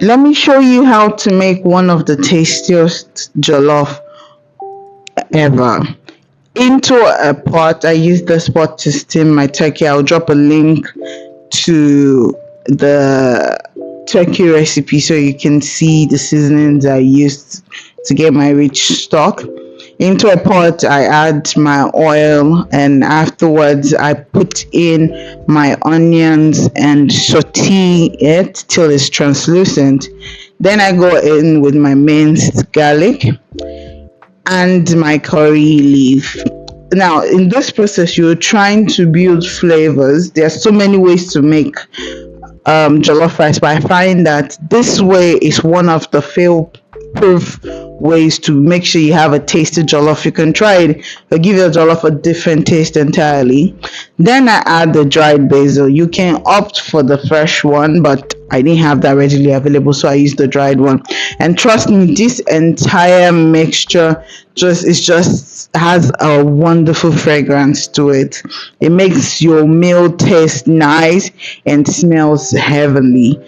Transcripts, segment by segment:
let me show you how to make one of the tastiest jollof ever. Into a pot, I use this pot to steam my turkey. I'll drop a link to the turkey recipe so you can see the seasonings I used to get my rich stock. Into a pot, I add my oil, and afterwards, I put in my onions and saute it till it's translucent. Then I go in with my minced garlic and my curry leaf. Now, in this process, you're trying to build flavors. There are so many ways to make jollof rice, but I find that this way is one of the fail proof ways to make sure you have a tasty jollof. You can try it, but give your jollof a different taste entirely. Then I add the dried basil. You can opt for the fresh one, but I didn't have that readily available, so I used the dried one. And trust me, this entire mixture just has a wonderful fragrance to it. It makes your meal taste nice and smells heavenly.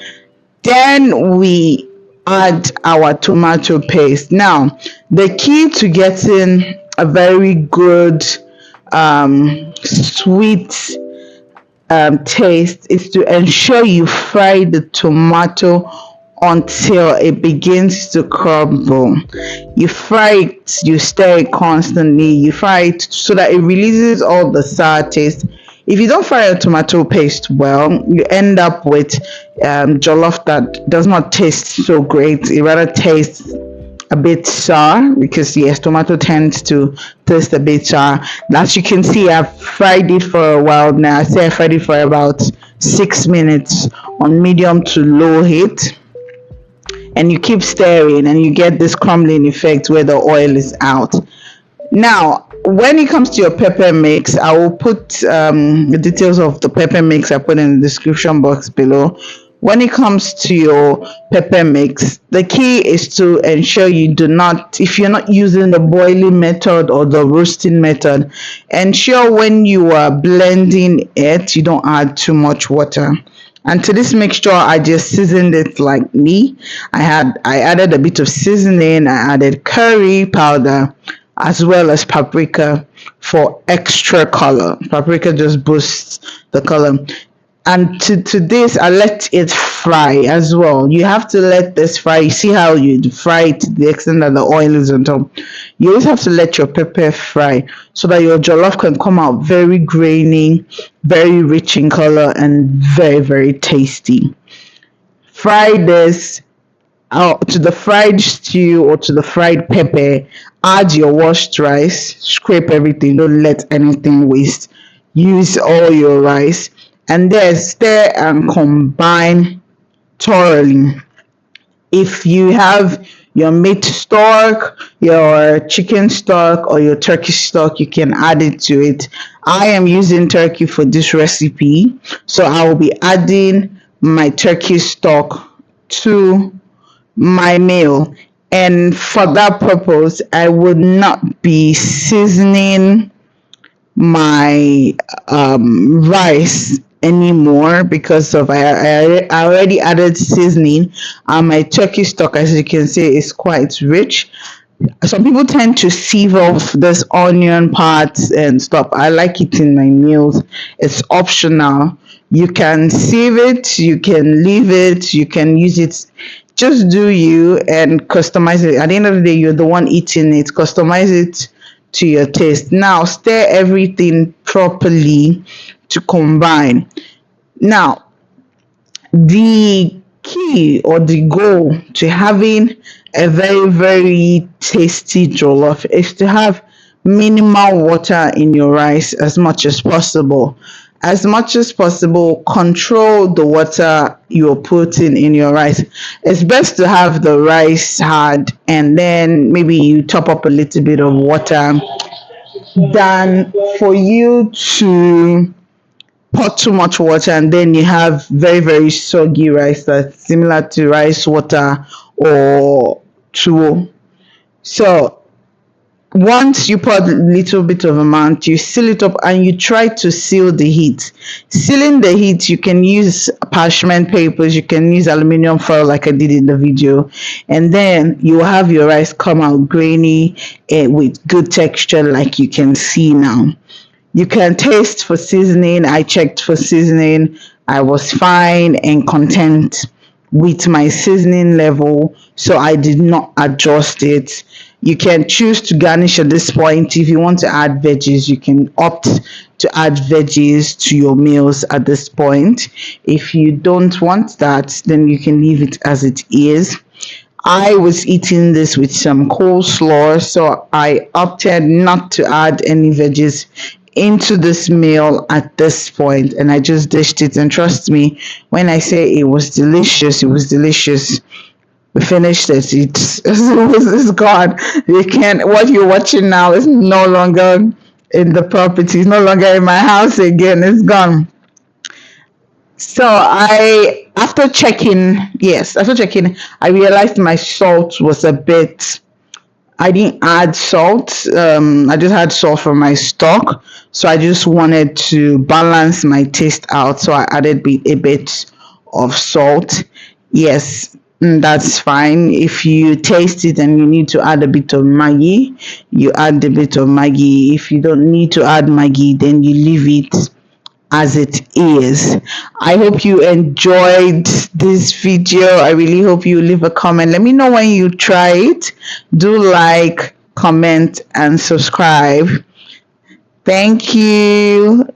Then we add our tomato paste. Now, the key to getting a very good sweet taste is to ensure you fry the tomato until it begins to crumble. You fry it, you stir it constantly, you fry it so that it releases all the sour taste. If you don't fry your tomato paste well, you end up with jollof that does not taste so great. It rather tastes a bit sour because yes, tomato tends to taste a bit sour. As you can see, I've fried it for a while now. I say I fried it for about 6 minutes on medium to low heat, and you keep stirring and you get this crumbling effect where the oil is out. Now, when it comes to your pepper mix, I will put the details of the pepper mix I put in the description box below. When it comes to your pepper mix, the key is to ensure you do not, if you're not using the boiling method or the roasting method, ensure when you are blending it, you don't add too much water. And to this mixture, I just seasoned it lightly. I added a bit of seasoning. I added curry powder as well as paprika for extra color. Paprika just boosts the color. And to this, I let it fry as well. You have to let this fry. You see how you fry it to the extent that the oil is on top. You always have to let your pepper fry so that your jollof can come out very grainy, very rich in color, and very, very tasty. Fry this out to the fried stew or to the fried pepper. Add your washed rice, scrape everything, don't let anything waste. Use all your rice and then stir and combine thoroughly. If you have your meat stock, your chicken stock, or your turkey stock, you can add it to it. I am using turkey for this recipe, so I will be adding my turkey stock to my meal. And for that purpose, I would not be seasoning my rice anymore because of I already added seasoning, and my turkey stock, as you can see, is quite rich. Some people tend to sieve off this onion parts and stuff. I like it in my meals. It's optional. You can sieve it, you can leave it, you can use it. Just do you and customize it. At the end of the day, you're the one eating it. Customize it to your taste. Now, stir everything properly to combine. Now, the key or the goal to having a very, very tasty jollof is to have minimal water in your rice as much as possible. As much as possible, control the water you're putting in your rice. It's best to have the rice hard and then maybe you top up a little bit of water than for you to pour too much water and then you have very, very soggy rice that's similar to rice water or tuwo. So Once you pour a little bit of amount, you seal it up and you try to seal the heat. Sealing the heat, you can use parchment papers, you can use aluminum foil like I did in the video, and then you have your rice come out grainy with good texture like you can see now. You can taste for seasoning. I checked for seasoning. I was fine and content with my seasoning level, so I did not adjust it. You can choose to garnish at this point. If you want to add veggies, you can opt to add veggies to your meals at this point. If you don't want that, then you can leave it as it is. I was eating this with some coleslaw, so I opted not to add any veggies into this meal at this point, and I just dished it. And trust me, when I say it was delicious, it was delicious. We finished it. It's gone. You can't. What you're watching now is no longer in the property. It's no longer in my house again. It's gone. So after checking, I realized my salt was a bit. I didn't add salt. I just had salt from my stock. So I just wanted to balance my taste out. So I added a bit of salt. Yes, that's fine. If you taste it and you need to add a bit of Maggi, you add a bit of Maggi. If you don't need to add Maggi, then you leave it as it is. I hope you enjoyed this video. I really hope you leave a comment. Let me know when you try it. Do like, comment, and subscribe. Thank you.